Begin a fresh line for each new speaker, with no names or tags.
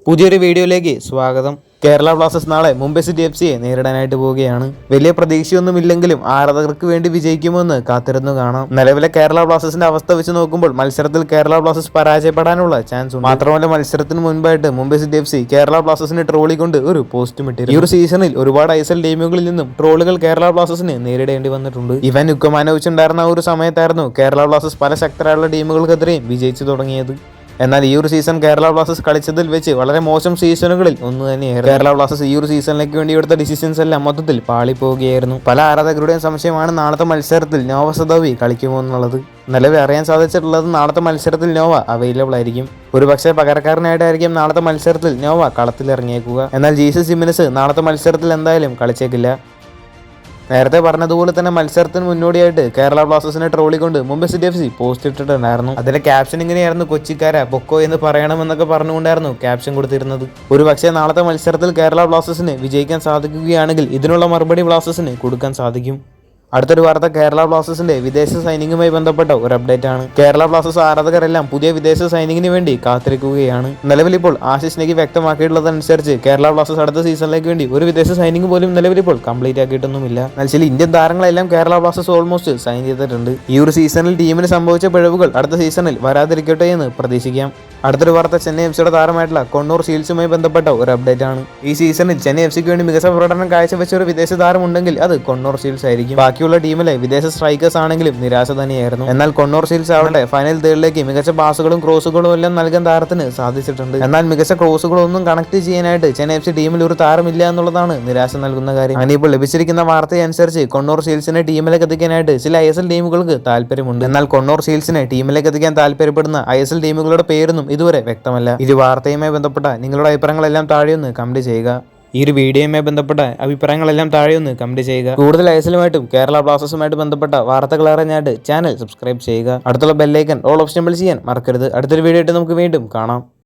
പുതിയൊരു വീഡിയോയിലേക്ക് സ്വാഗതം. കേരള ബ്ലാസ്റ്റേഴ്സ് നാളെ മുംബൈ സിറ്റി എഫ്സിയെ നേരിടാനായിട്ട് പോവുകയാണ്. വലിയ പ്രതീക്ഷയൊന്നുമില്ലെങ്കിലും ആരാധകർക്ക് വേണ്ടി വിജയിക്കുമെന്ന് കാത്തിരുന്നു കാണാം. നിലവിലെ കേരള ബ്ലാസ്റ്റേഴ്സിന്റെ അവസ്ഥ വെച്ച് നോക്കുമ്പോൾ മത്സരത്തിൽ കേരള ബ്ലാസ്റ്റേഴ്സ് പരാജയപ്പെടാനുള്ള ചാൻസ് ഉണ്ട്. മാത്രമല്ല മത്സരത്തിന് മുൻപായിട്ട് മുംബൈ സിറ്റി എഫ്സി കേരള ബ്ലാസ്റ്റേഴ്സിനെ ട്രോളിക്കൊണ്ട് ഒരു പോസ്റ്റും ഇട്ടിരുന്നു. ഈ ഒരു സീസണിൽ ഒരുപാട് ഐഎസ്എൽ ടീമുകളിൽ നിന്നും ട്രോളുകൾ കേരള ബ്ലാസ്റ്റേഴ്സിന് നേരിടേണ്ടി വന്നിട്ടുണ്ട്. ഇവൻ യുക്കമാനോവിച്ച് ഉണ്ടായിരുന്ന ഒരു സമയത്തായിരുന്നു കേരള ബ്ലാസ്റ്റേഴ്സ് പല ശക്തരായുള്ള ടീമുകൾക്കെതിരെയും വിജയിച്ചു തുടങ്ങിയത്. എന്നാൽ ഈ ഒരു സീസൺ കേരള ബ്ലാസ്റ്റേഴ്സ് കളിച്ചതിൽ വെച്ച് വളരെ മോശം സീസണുകളിൽ ഒന്ന് തന്നെയായിരുന്നു. കേരള ബ്ലാസ്റ്റേഴ്സ് ഈ ഒരു സീസണിലേക്ക് വേണ്ടി എടുത്ത ഡിസിഷൻസ് എല്ലാം മൊത്തത്തിൽ പാളിപ്പോവുകയായിരുന്നു. പല ആരാധകരുടെയും സംശയമാണ് നാളത്തെ മത്സരത്തിൽ നോവ സദോവി കളിക്കുമോ എന്നുള്ളത്. നിലവിൽ അറിയാൻ സാധിച്ചിട്ടുള്ളത് നാളത്തെ മത്സരത്തിൽ നോവ അവൈലബിൾ ആയിരിക്കും. ഒരുപക്ഷെ പകരക്കാരനായിട്ടായിരിക്കും നാളത്തെ മത്സരത്തിൽ നോവ കളത്തിലിറങ്ങിയേക്കുക. എന്നാൽ ജീസസ് ജിമിനസ് നാളത്തെ മത്സരത്തിൽ എന്തായാലും കളിച്ചേക്കില്ല. നേരത്തെ പറഞ്ഞതുപോലെ തന്നെ മത്സരത്തിന് മുന്നോടിയായിട്ട് കേരള ബ്ലാസ്റ്റേഴ്സിനെ ട്രോളിക്കൊണ്ട് മുംബൈ സിറ്റി എഫ്സി പോസ്റ്റ് ഇട്ടിട്ടുണ്ടായിരുന്നു. അതിന്റെ ക്യാപ്ഷൻ ഇങ്ങനെയായിരുന്നു: കൊച്ചിക്കാര പൊക്കോ എന്ന് പറയണമെന്നൊക്കെ പറഞ്ഞുകൊണ്ടായിരുന്നു ക്യാപ്ഷൻ കൊടുത്തിരുന്നത്. ഒരു പക്ഷേ നാളത്തെ മത്സരത്തിൽ കേരള ബ്ലാസ്റ്റേഴ്സിന് വിജയിക്കാൻ സാധിക്കുകയാണെങ്കിൽ ഇതിനുള്ള മറുപടി ബ്ലാസ്റ്റേഴ്സിന് കൊടുക്കാൻ സാധിക്കും. അടുത്തൊരു വാർത്ത കേരള ബ്ലാസ്റ്റേഴ്സിന്റെ വിദേശ സൈനിങ്ങുമായി ബന്ധപ്പെട്ട ഒരു അപ്ഡേറ്റ് ആണ്. കേരള ബ്ലാസ്റ്റേഴ്സ് ആരാധകരെല്ലാം പുതിയ വിദേശ സൈനിങ്ങിന് വേണ്ടി കാത്തിരിക്കുകയാണ്. നിലവിലിപ്പോൾ ആശിഷ് നെഗി വ്യക്തമാക്കിയിട്ടുള്ളതനുസരിച്ച് കേരള ബ്ലാസ്റ്റേഴ്സ് അടുത്ത സീസണിലേക്ക് വേണ്ടി ഒരു വിദേശ സൈനിങ് പോലും നിലവിലിപ്പോൾ കംപ്ലീറ്റ് ആക്കിയിട്ടൊന്നുമില്ല. എന്നാൽ ചില ഇന്ത്യൻ താരങ്ങളെല്ലാം കേരള ബ്ലാസ്റ്റേഴ്സ് ഓൾമോസ്റ്റ് സൈൻ ചെയ്തിട്ടുണ്ട്. ഈ ഒരു സീസണിൽ ടീമിന് സംഭവിച്ച പിഴവുകൾ അടുത്ത സീസണിൽ വരാതിരിക്കട്ടെ എന്ന് പ്രതീക്ഷിക്കാം. അടുത്തൊരു വാർത്ത ചെന്നൈ എഫ്സിയുടെ താരമായിട്ടുള്ള കൊണ്ണൂർ ഷീൽസുമായി ബന്ധപ്പെട്ട ഒരു അപ്ഡേറ്റ് ആണ്. ഈ സീസണിൽ ചെന്നൈ എഫ്സിക്ക് വേണ്ടി മികച്ച പ്രകടനം കാഴ്ചവെച്ച ഒരു വിദേശ താരമുണ്ടെങ്കിൽ അത് കൊണ്ണൂർ ഷീൽസ് ആയിരിക്കും. ബാക്കിയുള്ള ടീമിലെ വിദേശ സ്ട്രൈക്കേഴ്സ് ആണെങ്കിലും നിരാശ തന്നെയായിരുന്നു. എന്നാൽ കൊണ്ണൂർ ഷീൽസ് അവരുടെ ഫൈനൽ തേർഡിലേക്ക് മികച്ച പാസുകളും ക്രോസുകളും എല്ലാം നൽകാൻ താരത്തിന് സാധിച്ചിട്ടുണ്ട്. എന്നാൽ മികച്ച ക്രോസുകളൊന്നും കണക്ട് ചെയ്യാനായിട്ട് ചെന്നൈ എഫ്സി ടീമിൽ ഒരു താരമില്ല എന്നുള്ളതാണ് നിരാശ നൽകുന്ന കാര്യം. അങ്ങനെ ഇപ്പോൾ ലഭിച്ചിരിക്കുന്ന വാർത്തയനുസരിച്ച് കൊണ്ണൂർ ഷീൽസിനെ ടീമിലേക്ക് എത്തിക്കാനായിട്ട് ചില ഐഎസ്എൽ ടീമുകൾക്ക് താല്പര്യമുണ്ട്. എന്നാൽ കൊണ്ണൂർ ഷീൽസിനെ ടീമിലേക്ക് എത്തിക്കാൻ താല്പര്യപ്പെടുന്ന ഐഎസ്എൽ ടീമുകളുടെ പേരൊന്നും ഇതുവരെ വ്യക്തമല്ല. ഈ വാർത്തയുമായി ബന്ധപ്പെട്ട നിങ്ങളുടെ അഭിപ്രായങ്ങളെല്ലാം താഴെയൊന്ന് കമന്റ് ചെയ്യുക. ഈ ഒരു വീഡിയോയുമായി ബന്ധപ്പെട്ട അഭിപ്രായങ്ങളെല്ലാം താഴെയൊന്ന് കമന്റ് ചെയ്യുക. കൂടുതൽ ഐഎസ്എല്ലുമായിട്ടും കേരള ബ്ലാസ്റ്റേഴ്സുമായിട്ട് ബന്ധപ്പെട്ട വാർത്തകൾ അറിഞ്ഞായിട്ട് ചാനൽ സബ്സ്ക്രൈബ് ചെയ്യുക. അടുത്തുള്ള ബെല്ലൈക്കൻ ഓൾ ഓപ്ഷൻ ചെയ്യാൻ മറക്കരുത്. അടുത്തൊരു വീഡിയോ ആയിട്ട് നമുക്ക് വീണ്ടും കാണാം.